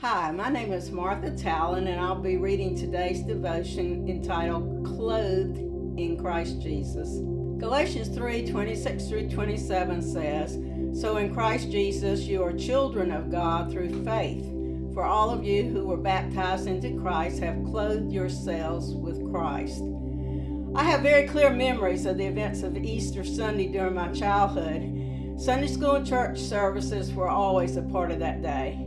Hi, my name is Martha Talon, and I'll be reading today's devotion entitled Clothed in Christ Jesus. Galatians 3:26 through 27 says, "So in Christ Jesus you are children of God through faith. For all of you who were baptized into Christ have clothed yourselves with Christ." I have very clear memories of the events of Easter Sunday during my childhood. Sunday school and church services were always a part of that day.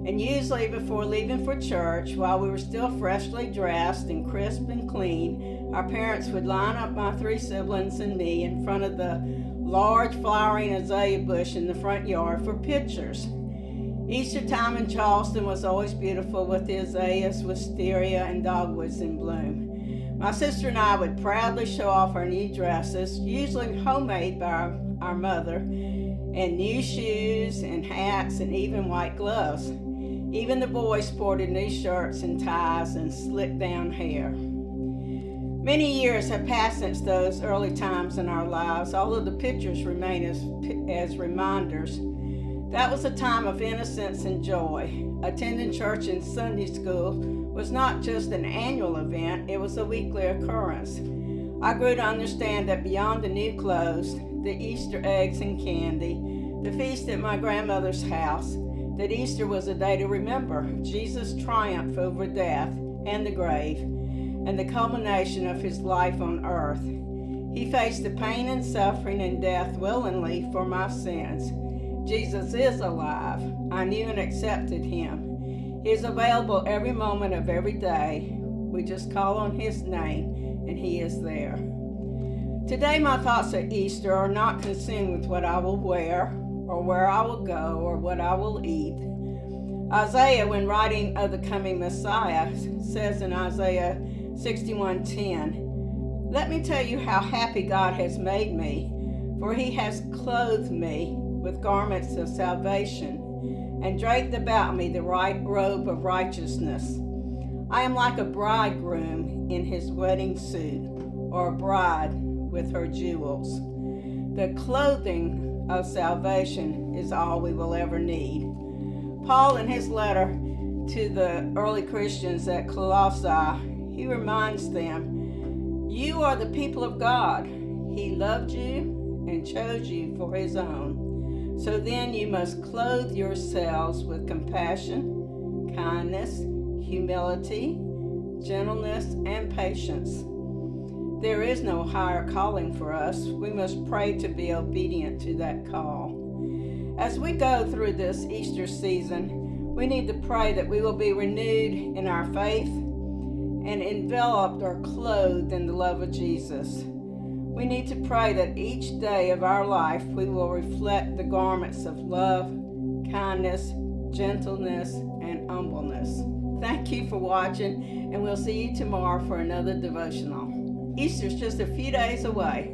And usually before leaving for church, while we were still freshly dressed and crisp and clean, our parents would line up my three siblings and me in front of the large flowering azalea bush in the front yard for pictures. Easter time in Charleston was always beautiful with the azaleas, wisteria, and dogwoods in bloom. My sister and I would proudly show off our new dresses, usually homemade by our mother, and new shoes and hats and even white gloves. Even the boys sported new shirts and ties and slicked down hair. Many years have passed since those early times in our lives, although the pictures remain as reminders. That was a time of innocence and joy. Attending church and Sunday school was not just an annual event, it was a weekly occurrence. I grew to understand that beyond the new clothes, the Easter eggs and candy, the feast at my grandmother's house, that Easter was a day to remember Jesus' triumph over death and the grave, and the culmination of his life on earth. He faced the pain and suffering and death willingly for my sins. Jesus is alive. I knew and accepted him. He is available every moment of every day. We just call on his name, and he is there. Today, my thoughts at Easter are not consumed with what I will wear, or where I will go, or what I will eat. Isaiah, when writing of the coming Messiah, says in Isaiah 61:10, "Let me tell you how happy God has made me, for he has clothed me with garments of salvation, and draped about me the right robe of righteousness. I am like a bridegroom in his wedding suit, or a bride with her jewels." The clothing of salvation is all we will ever need. Paul, in his letter to the early Christians at Colossae, he reminds them, "You are the people of God. He loved you and chose you for his own. So then you must clothe yourselves with compassion, kindness, humility, gentleness, and patience." There is no higher calling for us. We must pray to be obedient to that call. As we go through this Easter season, we need to pray that we will be renewed in our faith and enveloped or clothed in the love of Jesus. We need to pray that each day of our life we will reflect the garments of love, kindness, gentleness, and humbleness. Thank you for watching, and we'll see you tomorrow for another devotional. Easter's just a few days away.